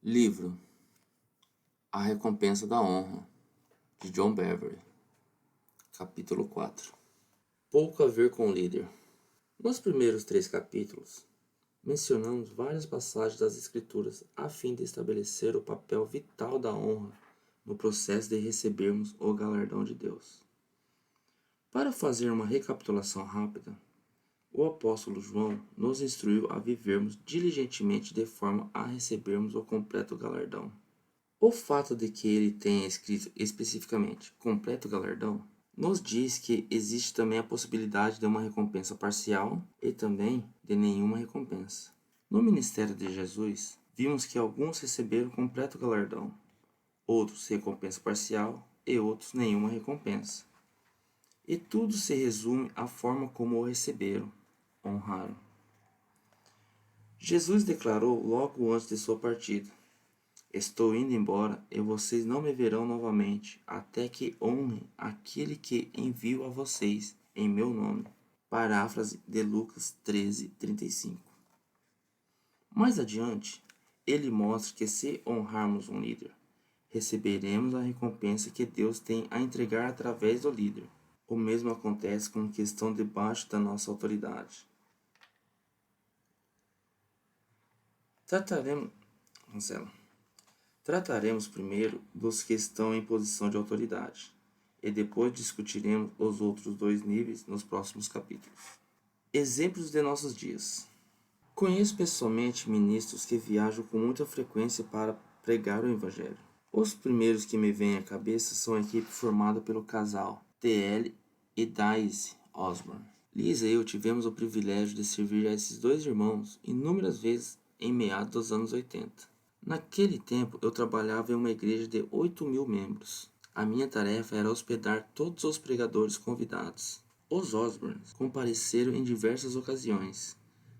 Livro A Recompensa da Honra, de John Bevere. Capítulo 4. Pouco a ver com o líder. Nos primeiros 3 capítulos, mencionamos várias passagens das Escrituras a fim de estabelecer o papel vital da honra no processo de recebermos o galardão de Deus. Para fazer uma recapitulação rápida, o apóstolo João nos instruiu a vivermos diligentemente de forma a recebermos o completo galardão. O fato de que ele tenha escrito especificamente completo galardão nos diz que existe também a possibilidade de uma recompensa parcial e também de nenhuma recompensa. No ministério de Jesus, vimos que alguns receberam completo galardão, outros recompensa parcial e outros nenhuma recompensa. E tudo se resume à forma como o receberam, honraram. Jesus declarou logo antes de sua partida: Estou indo embora e vocês não me verão novamente, até que honrem aquele que envio a vocês em meu nome. Paráfrase de Lucas 13:35. Mais adiante, ele mostra que se honrarmos um líder, receberemos a recompensa que Deus tem a entregar através do líder. O mesmo acontece com os que estão debaixo da nossa autoridade. Trataremos primeiro dos que estão em posição de autoridade, e depois discutiremos os outros 2 níveis nos próximos capítulos. Exemplos de nossos dias. Conheço pessoalmente ministros que viajam com muita frequência para pregar o Evangelho. Os primeiros que me vêm à cabeça são a equipe formada pelo casal T.L. e Daisy Osborne. Lisa e eu tivemos o privilégio de servir a esses 2 irmãos inúmeras vezes em meados dos anos 80. Naquele tempo, eu trabalhava em uma igreja de 8.000 membros. A minha tarefa era hospedar todos os pregadores convidados. Os Osbornes compareceram em diversas ocasiões,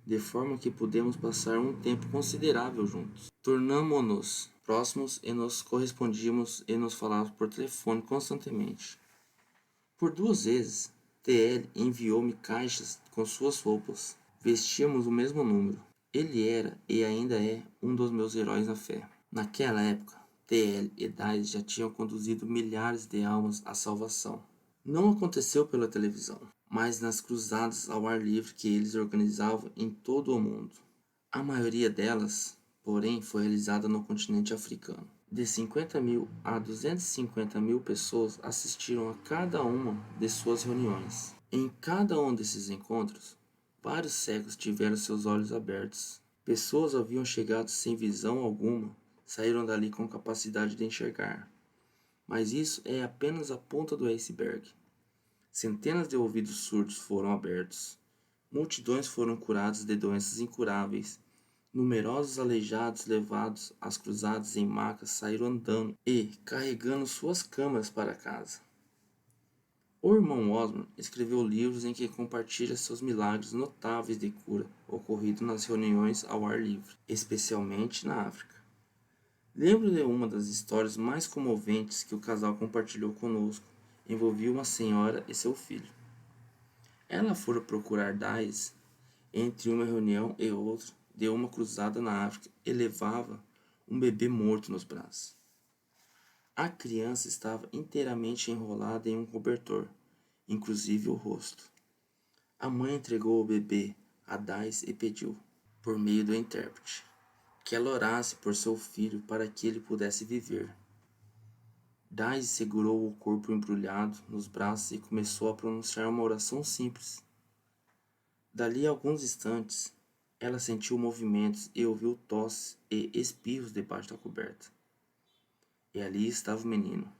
de forma que pudemos passar um tempo considerável juntos. Tornamo-nos próximos e nos correspondíamos e nos falávamos por telefone constantemente. Por 2 vezes, T.L. enviou-me caixas com suas roupas. Vestíamos o mesmo número. Ele era e ainda é um dos meus heróis na fé. Naquela época, T.L. e Daisy já tinham conduzido milhares de almas à salvação. Não aconteceu pela televisão, mas nas cruzadas ao ar livre que eles organizavam em todo o mundo. A maioria delas, porém, foi realizada no continente africano. De 50.000 a 250.000 pessoas assistiram a cada uma de suas reuniões. Em cada um desses encontros, vários cegos tiveram seus olhos abertos. Pessoas haviam chegado sem visão alguma, saíram dali com capacidade de enxergar. Mas isso é apenas a ponta do iceberg. Centenas de ouvidos surdos foram abertos. Multidões foram curadas de doenças incuráveis. Numerosos aleijados levados às cruzadas em macas saíram andando e carregando suas câmaras para casa. O irmão Osborne escreveu livros em que compartilha seus milagres notáveis de cura ocorridos nas reuniões ao ar livre, especialmente na África. Lembro de uma das histórias mais comoventes que o casal compartilhou conosco. Envolvia uma senhora e seu filho. Ela fora procurar Daisy entre uma reunião e outra de uma cruzada na África e levava um bebê morto nos braços. A criança estava inteiramente enrolada em um cobertor, inclusive o rosto. A mãe entregou o bebê a Daisy e pediu, por meio do intérprete, que ela orasse por seu filho para que ele pudesse viver. Daisy segurou o corpo embrulhado nos braços e começou a pronunciar uma oração simples. Dali a alguns instantes, ela sentiu movimentos e ouviu tosses e espirros debaixo da coberta. E ali estava o menino,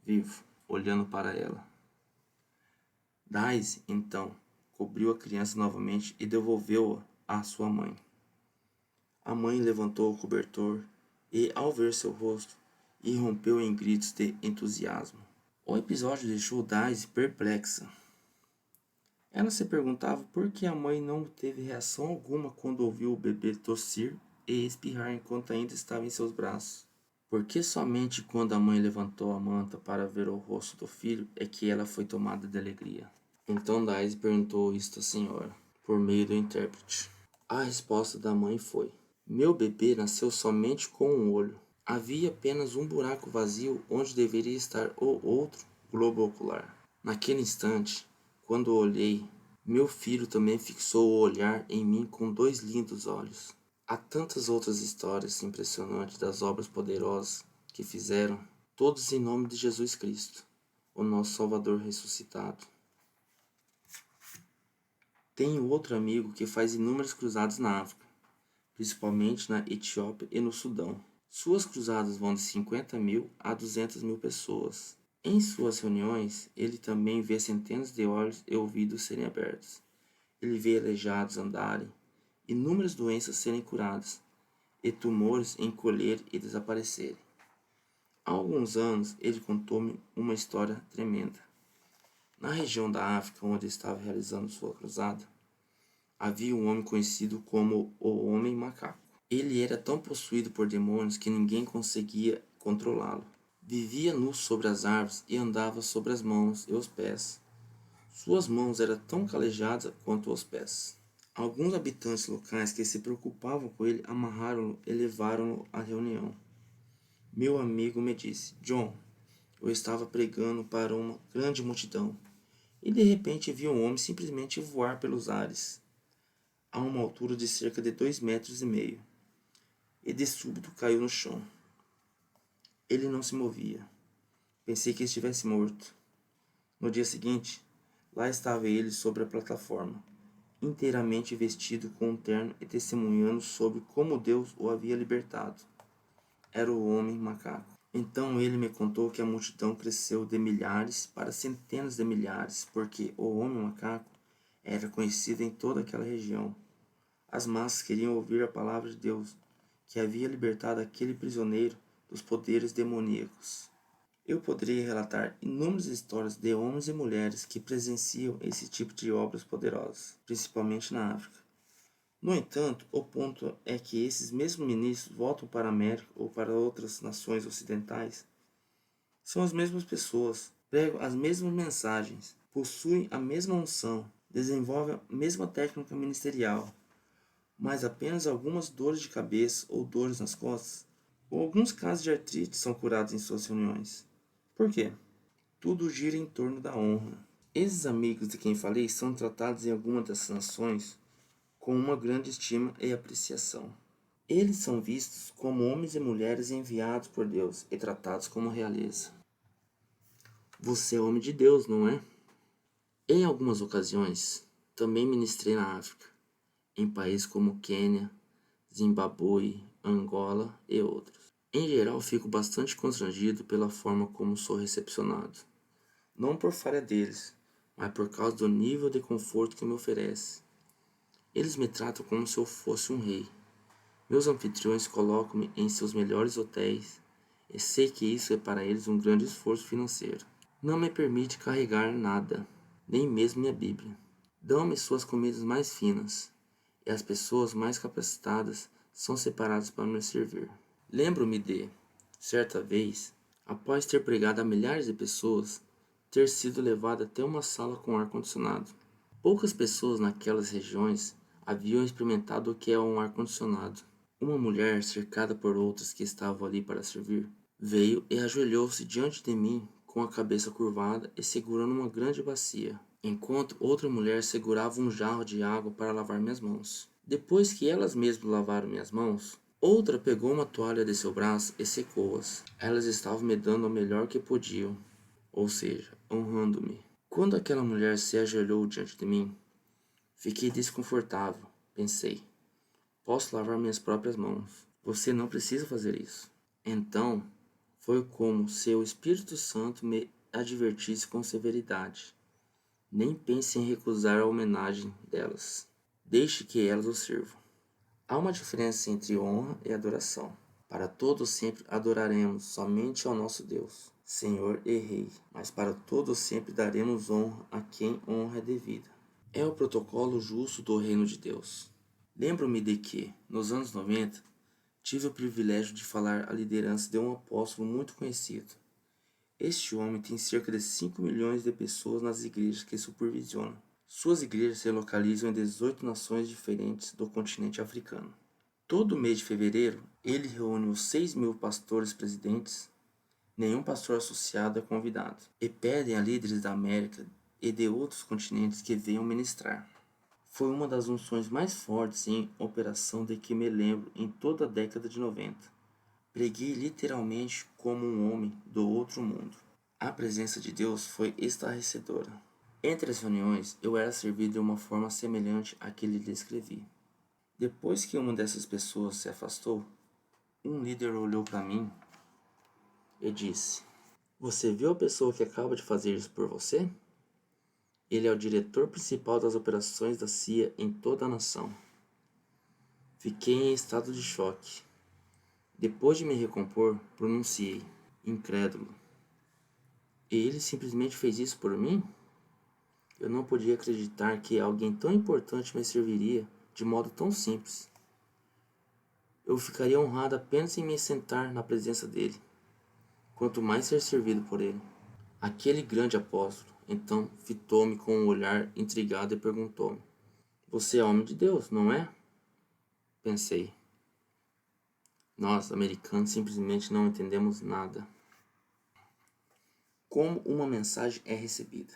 vivo, olhando para ela. Daisy, então, cobriu a criança novamente e devolveu-a à sua mãe. A mãe levantou o cobertor e, ao ver seu rosto, irrompeu em gritos de entusiasmo. O episódio deixou Daisy perplexa. Ela se perguntava por que a mãe não teve reação alguma quando ouviu o bebê tossir e espirrar enquanto ainda estava em seus braços. Porque somente quando a mãe levantou a manta para ver o rosto do filho é que ela foi tomada de alegria. Então Daisy perguntou isto à senhora, por meio do intérprete. A resposta da mãe foi: Meu bebê nasceu somente com um olho. Havia apenas um buraco vazio onde deveria estar o outro globo ocular. Naquele instante, quando olhei, meu filho também fixou o olhar em mim com 2 lindos olhos. Há tantas outras histórias impressionantes das obras poderosas que fizeram, todos em nome de Jesus Cristo, o nosso Salvador ressuscitado. Tenho outro amigo que faz inúmeras cruzadas na África, principalmente na Etiópia e no Sudão. Suas cruzadas vão de 50.000 a 200.000 pessoas. Em suas reuniões, ele também vê centenas de olhos e ouvidos serem abertos. Ele vê aleijados andarem, inúmeras doenças serem curadas, e tumores encolher e desaparecerem. Há alguns anos, ele contou-me uma história tremenda. Na região da África onde estava realizando sua cruzada, havia um homem conhecido como o Homem Macaco. Ele era tão possuído por demônios que ninguém conseguia controlá-lo. Vivia nu sobre as árvores e andava sobre as mãos e os pés. Suas mãos eram tão calejadas quanto os pés. Alguns habitantes locais que se preocupavam com ele amarraram-no e levaram-no à reunião. Meu amigo me disse: John, eu estava pregando para uma grande multidão e de repente vi um homem simplesmente voar pelos ares, a uma altura de cerca de 2,5 metros, e de súbito caiu no chão. Ele não se movia. Pensei que estivesse morto. No dia seguinte, lá estava ele sobre a plataforma, inteiramente vestido com um terno e testemunhando sobre como Deus o havia libertado. Era o Homem Macaco. Então ele me contou que a multidão cresceu de milhares para centenas de milhares, porque o Homem Macaco era conhecido em toda aquela região. As massas queriam ouvir a palavra de Deus, que havia libertado aquele prisioneiro dos poderes demoníacos. Eu poderia relatar inúmeras histórias de homens e mulheres que presenciam esse tipo de obras poderosas, principalmente na África. No entanto, o ponto é que esses mesmos ministros voltam para a América ou para outras nações ocidentais. São as mesmas pessoas, pregam as mesmas mensagens, possuem a mesma unção, desenvolvem a mesma técnica ministerial, mas apenas algumas dores de cabeça ou dores nas costas, ou alguns casos de artrite são curados em suas reuniões. Por quê? Tudo gira em torno da honra. Esses amigos de quem falei são tratados em algumas dessas nações com uma grande estima e apreciação. Eles são vistos como homens e mulheres enviados por Deus e tratados como realeza. Você é homem de Deus, não é? Em algumas ocasiões, também ministrei na África, em países como Quênia, Zimbabue, Angola e outros. Em geral, fico bastante constrangido pela forma como sou recepcionado. Não por falha deles, mas por causa do nível de conforto que me oferece. Eles me tratam como se eu fosse um rei. Meus anfitriões colocam-me em seus melhores hotéis e sei que isso é para eles um grande esforço financeiro. Não me permite carregar nada, nem mesmo minha Bíblia. Dão-me suas comidas mais finas e as pessoas mais capacitadas são separadas para me servir. Lembro-me de, certa vez, após ter pregado a milhares de pessoas, ter sido levado até uma sala com ar-condicionado. Poucas pessoas naquelas regiões haviam experimentado o que é um ar-condicionado. Uma mulher, cercada por outras que estavam ali para servir, veio e ajoelhou-se diante de mim com a cabeça curvada e segurando uma grande bacia, enquanto outra mulher segurava um jarro de água para lavar minhas mãos. Depois que elas mesmas lavaram minhas mãos, outra pegou uma toalha de seu braço e secou-as. Elas estavam me dando o melhor que podiam, ou seja, honrando-me. Quando aquela mulher se ajoelhou diante de mim, fiquei desconfortável. Pensei, posso lavar minhas próprias mãos. Você não precisa fazer isso. Então, foi como se o Espírito Santo me advertisse com severidade. Nem pense em recusar a homenagem delas. Deixe que elas o sirvam. Há uma diferença entre honra e adoração. Para todos sempre adoraremos somente ao nosso Deus, Senhor e Rei, mas para todos sempre daremos honra a quem honra é devida. É o protocolo justo do reino de Deus. Lembro-me de que, nos anos 90, tive o privilégio de falar à liderança de um apóstolo muito conhecido. Este homem tem cerca de 5 milhões de pessoas nas igrejas que supervisiona. Suas igrejas se localizam em 18 nações diferentes do continente africano. Todo mês de fevereiro, ele reúne os 6.000 pastores presidentes, nenhum pastor associado é convidado, e pedem a líderes da América e de outros continentes que venham ministrar. Foi uma das unções mais fortes em operação de que me lembro em toda a década de 90. Preguei literalmente como um homem do outro mundo. A presença de Deus foi estarrecedora. Entre as reuniões, eu era servido de uma forma semelhante à que lhe descrevi. Depois que uma dessas pessoas se afastou, um líder olhou para mim e disse: "Você viu a pessoa que acaba de fazer isso por você? Ele é o diretor principal das operações da CIA em toda a nação." Fiquei em estado de choque. Depois de me recompor, pronunciei, incrédulo: "E ele simplesmente fez isso por mim?" Eu não podia acreditar que alguém tão importante me serviria de modo tão simples. Eu ficaria honrado apenas em me sentar na presença dele, quanto mais ser servido por ele. Aquele grande apóstolo, então, fitou-me com um olhar intrigado e perguntou-me: "Você é homem de Deus, não é?" Pensei: nós, americanos, simplesmente não entendemos nada. Como uma mensagem é recebida?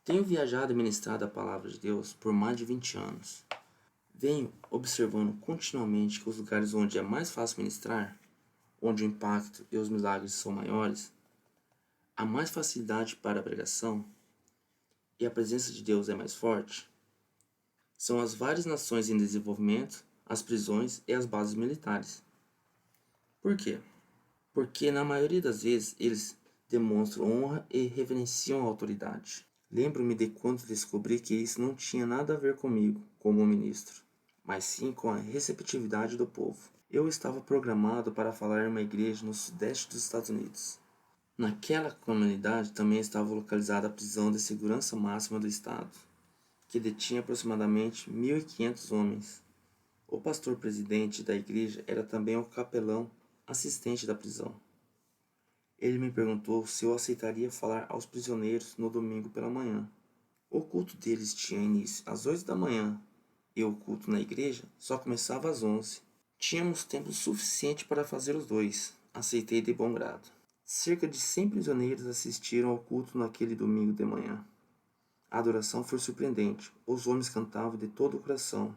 Tenho viajado e ministrado a palavra de Deus por mais de 20 anos. Venho observando continuamente que os lugares onde é mais fácil ministrar, onde o impacto e os milagres são maiores, há mais facilidade para a pregação e a presença de Deus é mais forte, são as várias nações em desenvolvimento, as prisões e as bases militares. Por quê? Porque na maioria das vezes eles demonstram honra e reverenciam a autoridade. Lembro-me de quando descobri que isso não tinha nada a ver comigo, como ministro, mas sim com a receptividade do povo. Eu estava programado para falar em uma igreja no sudeste dos Estados Unidos. Naquela comunidade também estava localizada a prisão de segurança máxima do estado, que detinha aproximadamente 1.500 homens. O pastor-presidente da igreja era também o capelão assistente da prisão. Ele me perguntou se eu aceitaria falar aos prisioneiros no domingo pela manhã. O culto deles tinha início às 8 da manhã e o culto na igreja só começava às 11. Tínhamos tempo suficiente para fazer os dois. Aceitei de bom grado. Cerca de 100 prisioneiros assistiram ao culto naquele domingo de manhã. A adoração foi surpreendente. Os homens cantavam de todo o coração.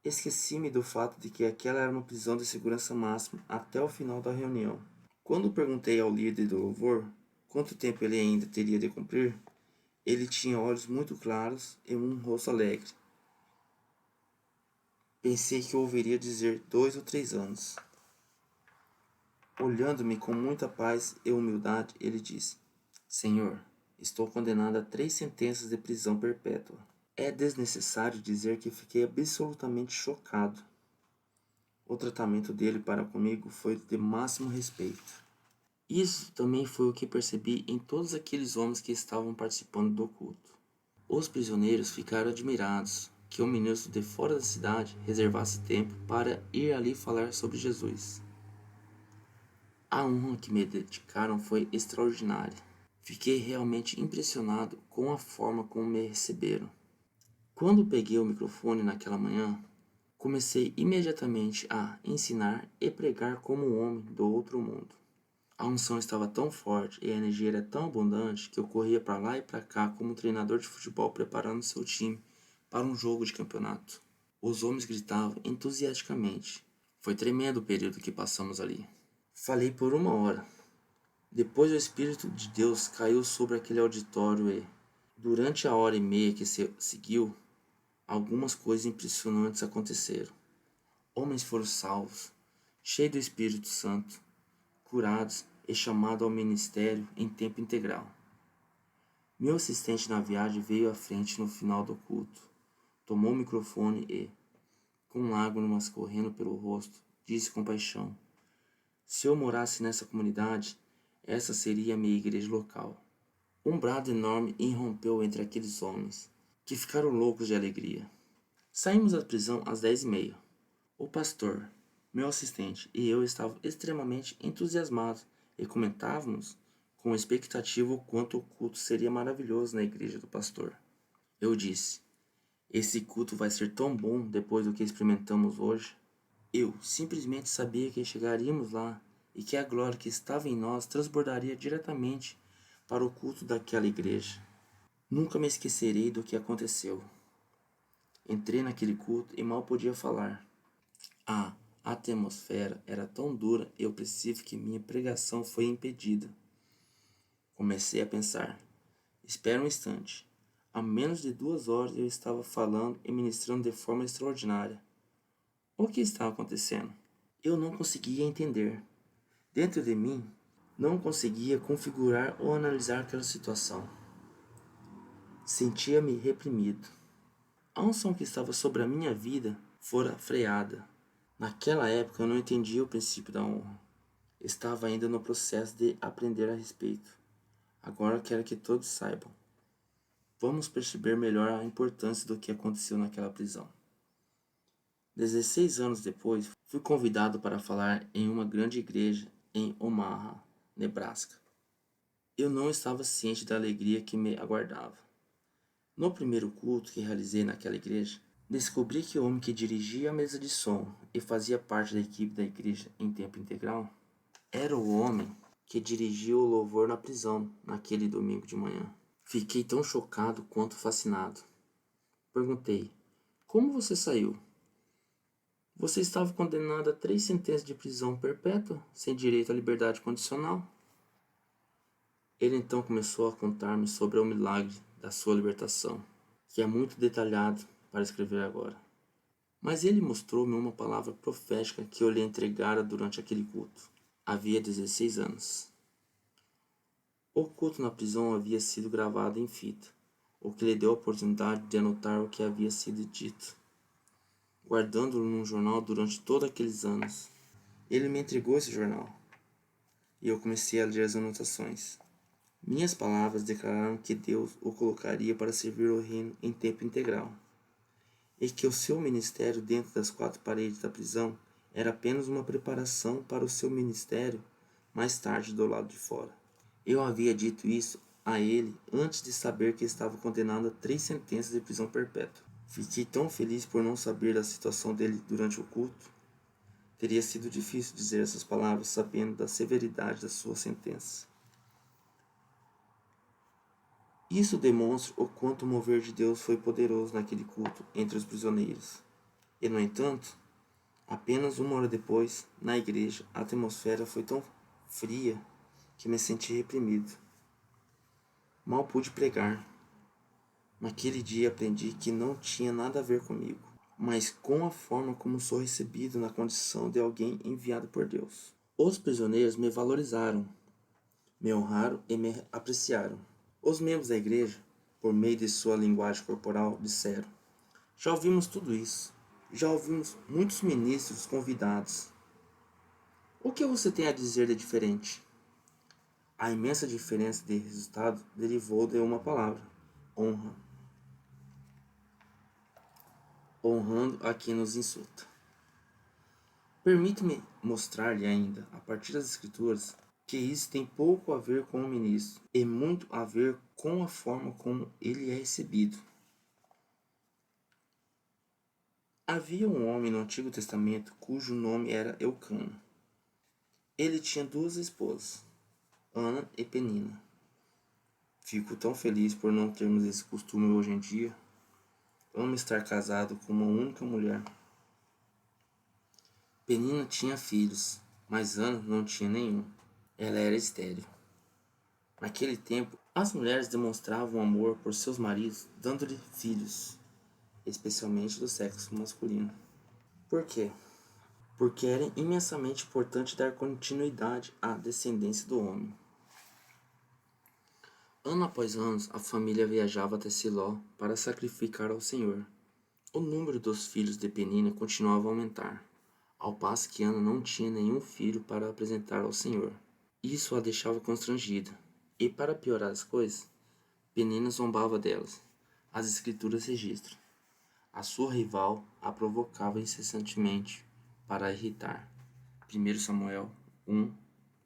Esqueci-me do fato de que aquela era uma prisão de segurança máxima até o final da reunião. Quando perguntei ao líder do louvor quanto tempo ele ainda teria de cumprir, ele tinha olhos muito claros e um rosto alegre. Pensei que ouviria dizer 2 ou 3 anos. Olhando-me com muita paz e humildade, ele disse: "Senhor, estou condenado a 3 sentenças de prisão perpétua." É desnecessário dizer que fiquei absolutamente chocado. O tratamento dele para comigo foi de máximo respeito. Isso também foi o que percebi em todos aqueles homens que estavam participando do culto. Os prisioneiros ficaram admirados que o ministro de fora da cidade reservasse tempo para ir ali falar sobre Jesus. A honra que me dedicaram foi extraordinária. Fiquei realmente impressionado com a forma como me receberam. Quando peguei o microfone naquela manhã, comecei imediatamente a ensinar e pregar como um homem do outro mundo. A unção estava tão forte e a energia era tão abundante que eu corria para lá e para cá como um treinador de futebol preparando seu time para um jogo de campeonato. Os homens gritavam entusiasticamente. Foi tremendo o período que passamos ali. Falei por 1 hora. Depois o Espírito de Deus caiu sobre aquele auditório e, durante a hora e meia que se seguiu, algumas coisas impressionantes aconteceram. Homens foram salvos, cheios do Espírito Santo, curados e chamados ao ministério em tempo integral. Meu assistente na viagem veio à frente no final do culto, tomou o microfone e, com lágrimas correndo pelo rosto, disse com paixão: "Se eu morasse nessa comunidade, essa seria a minha igreja local." Um brado enorme irrompeu entre aqueles homens, que ficaram loucos de alegria. Saímos da prisão às 10h30. O pastor, meu assistente e eu estávamos extremamente entusiasmados e comentávamos com expectativa o quanto o culto seria maravilhoso na igreja do pastor. Eu disse: Esse culto vai ser tão bom depois do que experimentamos hoje. Eu simplesmente sabia que chegaríamos lá e que a glória que estava em nós transbordaria diretamente para o culto daquela igreja. Nunca me esquecerei do que aconteceu. Entrei naquele culto e mal podia falar. A atmosfera era tão dura e opressiva que minha pregação foi impedida. Comecei a pensar. Espera um instante. Há menos de 2 horas eu estava falando e ministrando de forma extraordinária. O que estava acontecendo? Eu não conseguia entender. Dentro de mim, não conseguia configurar ou analisar aquela situação. Sentia-me reprimido. A unção que estava sobre a minha vida fora freada. Naquela época eu não entendia o princípio da honra. Estava ainda no processo de aprender a respeito. Agora quero que todos saibam. Vamos perceber melhor a importância do que aconteceu naquela prisão. 16 anos depois, fui convidado para falar em uma grande igreja em Omaha, Nebraska. Eu não estava ciente da alegria que me aguardava. No primeiro culto que realizei naquela igreja, descobri que o homem que dirigia a mesa de som e fazia parte da equipe da igreja em tempo integral era o homem que dirigia o louvor na prisão naquele domingo de manhã. Fiquei tão chocado quanto fascinado. Perguntei: como você saiu? Você estava condenado a 3 sentenças de prisão perpétua, sem direito à liberdade condicional. Ele então começou a contar-me sobre o milagre da sua libertação, que é muito detalhado para escrever agora. Mas ele mostrou-me uma palavra profética que eu lhe entregara durante aquele culto. Havia 16 anos. O culto na prisão havia sido gravado em fita, o que lhe deu a oportunidade de anotar o que havia sido dito, guardando-o num jornal durante todos aqueles anos. Ele me entregou esse jornal, e eu comecei a ler as anotações. Minhas palavras declararam que Deus o colocaria para servir o reino em tempo integral, e que o seu ministério dentro das 4 paredes da prisão era apenas uma preparação para o seu ministério mais tarde do lado de fora. Eu havia dito isso a ele antes de saber que estava condenado a 3 sentenças de prisão perpétua. Fiquei tão feliz por não saber da situação dele durante o culto. Teria sido difícil dizer essas palavras sabendo da severidade da sua sentença. Isso demonstra o quanto o mover de Deus foi poderoso naquele culto entre os prisioneiros. E, no entanto, apenas 1 hora depois, na igreja, a atmosfera foi tão fria que me senti reprimido. Mal pude pregar. Naquele dia aprendi que não tinha nada a ver comigo, mas com a forma como sou recebido na condição de alguém enviado por Deus. Os prisioneiros me valorizaram, me honraram e me apreciaram. Os membros da igreja, por meio de sua linguagem corporal, disseram: já ouvimos tudo isso. Já ouvimos muitos ministros convidados. O que você tem a dizer de diferente? A imensa diferença de resultado derivou de uma palavra: honra. Honrando a quem nos insulta. Permita-me mostrar-lhe ainda, a partir das Escrituras, que isso tem pouco a ver com o ministro e muito a ver com a forma como ele é recebido. Havia um homem no Antigo Testamento cujo nome era Eucana. Ele tinha 2 esposas, Ana e Penina. Fico tão feliz por não termos esse costume hoje em dia. Amo estar casado com uma única mulher. Penina tinha filhos, mas Ana não tinha nenhum. Ela era estéril. Naquele tempo, as mulheres demonstravam amor por seus maridos dando-lhe filhos, especialmente do sexo masculino. Por quê? Porque era imensamente importante dar continuidade à descendência do homem. Ano após ano, a família viajava até Siló para sacrificar ao Senhor. O número dos filhos de Penina continuava a aumentar, ao passo que Ana não tinha nenhum filho para apresentar ao Senhor. Isso a deixava constrangida, e para piorar as coisas, Penina zombava delas. As escrituras registram. A sua rival a provocava incessantemente para a irritar. 1 Samuel 1,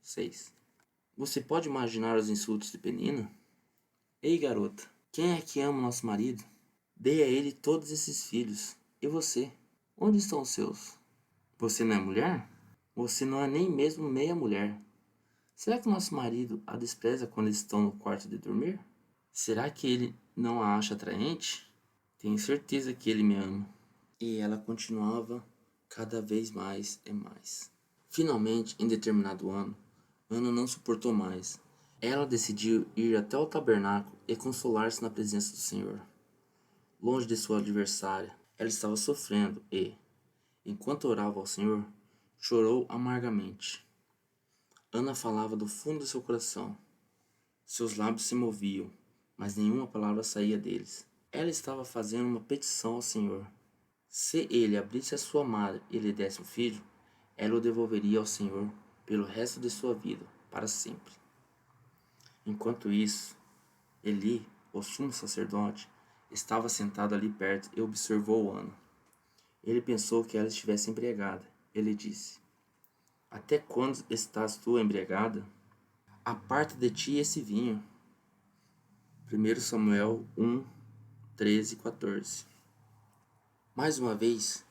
6. Você pode imaginar os insultos de Penina? Ei, garota, quem é que ama nosso marido? Dei a ele todos esses filhos. E você? Onde estão os seus? Você não é mulher? Você não é nem mesmo meia mulher. Será que nosso marido a despreza quando estão no quarto de dormir? Será que ele não a acha atraente? Tenho certeza que ele me ama. E ela continuava cada vez mais e mais. Finalmente, em determinado ano, Ana não suportou mais. Ela decidiu ir até o tabernáculo e consolar-se na presença do Senhor. Longe de sua adversária, ela estava sofrendo e, enquanto orava ao Senhor, chorou amargamente. Ana falava do fundo do seu coração. Seus lábios se moviam, mas nenhuma palavra saía deles. Ela estava fazendo uma petição ao Senhor. Se ele abrisse a sua madre e lhe desse um filho, ela o devolveria ao Senhor pelo resto de sua vida, para sempre. Enquanto isso, Eli, o sumo sacerdote, estava sentado ali perto e observou Ana. Ele pensou que ela estivesse embriagada. Ele disse: Até quando estás tu embriagada? Aparta de ti esse vinho. 1 Samuel 1, 13 e 14. Mais uma vez,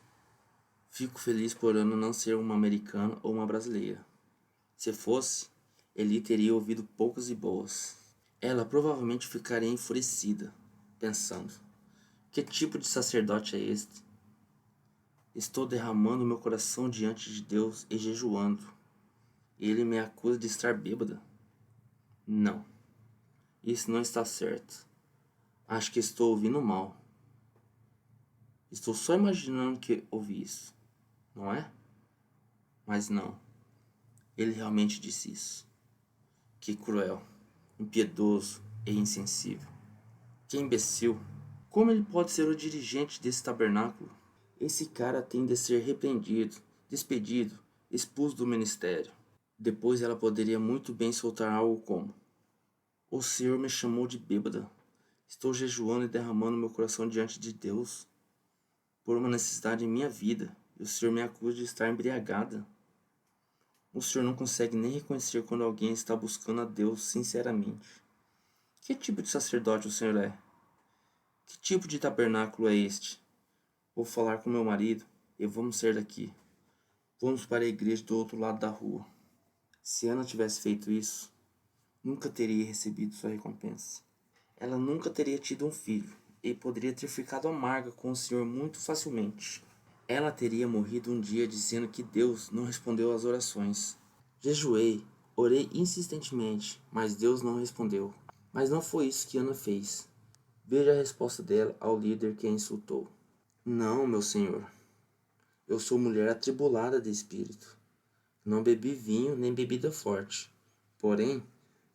fico feliz por Ana não ser uma americana ou uma brasileira. Se fosse, Eli teria ouvido poucas e boas. Ela provavelmente ficaria enfurecida, pensando: que tipo de sacerdote é este? Estou derramando meu coração diante de Deus e jejuando. E ele me acusa de estar bêbada? Não, isso não está certo. Acho que estou ouvindo mal. Estou só imaginando que ouvi isso, não é? Mas não, ele realmente disse isso. Que cruel, impiedoso e insensível. Que imbecil. Como ele pode ser o dirigente desse tabernáculo? Esse cara tem de ser repreendido, despedido, expulso do ministério. Depois ela poderia muito bem soltar algo como: O Senhor me chamou de bêbada. Estou jejuando e derramando meu coração diante de Deus por uma necessidade em minha vida, e o Senhor me acusa de estar embriagada. O Senhor não consegue nem reconhecer quando alguém está buscando a Deus sinceramente. Que tipo de sacerdote o Senhor é? Que tipo de tabernáculo é este? Vou falar com meu marido e vamos sair daqui. Vamos para a igreja do outro lado da rua. Se Ana tivesse feito isso, nunca teria recebido sua recompensa. Ela nunca teria tido um filho e poderia ter ficado amarga com o Senhor muito facilmente. Ela teria morrido um dia dizendo que Deus não respondeu às orações. Jejuei, orei insistentemente, mas Deus não respondeu. Mas não foi isso que Ana fez. Veja a resposta dela ao líder que a insultou. Não, meu senhor. Eu sou mulher atribulada de espírito. Não bebi vinho nem bebida forte. Porém,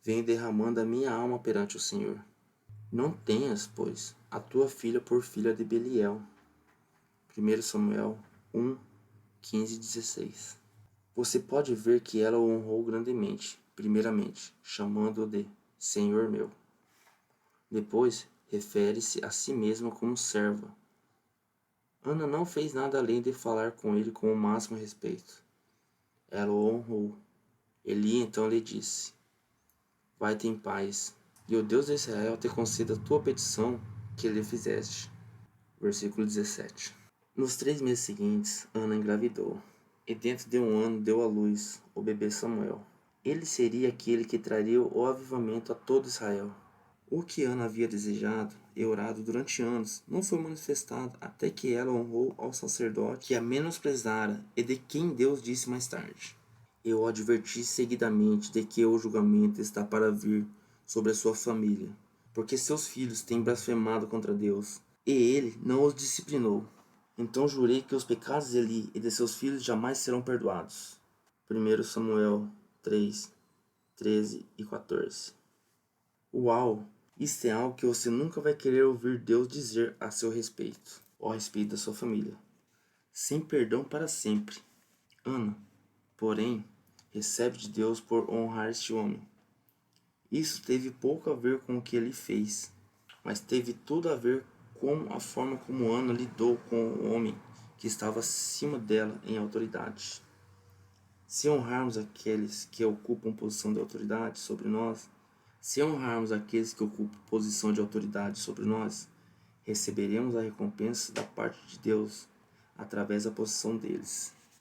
venho derramando a minha alma perante o Senhor. Não tenhas, pois, a tua filha por filha de Beliel. 1 Samuel 1, 15 e 16. Você pode ver que ela o honrou grandemente, primeiramente, chamando-o de Senhor meu. Depois, refere-se a si mesma como serva. Ana não fez nada além de falar com ele com o máximo respeito. Ela o honrou. Eli então lhe disse: Vai-te em paz, e o Deus de Israel te conceda a tua petição que lhe fizeste. Versículo 17. Nos 3 meses seguintes, Ana engravidou, e dentro de um ano deu à luz o bebê Samuel. Ele seria aquele que traria o avivamento a todo Israel. O que Ana havia desejado e orado durante anos não foi manifestado até que ela honrou ao sacerdote que a menosprezara e de quem Deus disse mais tarde: Eu o adverti seguidamente de que o julgamento está para vir sobre a sua família, porque seus filhos têm blasfemado contra Deus, e ele não os disciplinou. Então jurei que os pecados de Eli e de seus filhos jamais serão perdoados. 1 Samuel 3, 13 e 14. Uau! Isso é algo que você nunca vai querer ouvir Deus dizer a seu respeito, ou a respeito da sua família. Sem perdão para sempre. Ana, porém, recebe de Deus por honrar este homem. Isso teve pouco a ver com o que ele fez, mas teve tudo a ver com a forma como Ana lidou com o homem que estava acima dela em autoridade. Se honrarmos aqueles que ocupam posição de autoridade sobre nós, se honrarmos aqueles que ocupam posição de autoridade sobre nós, receberemos a recompensa da parte de Deus através da posição deles.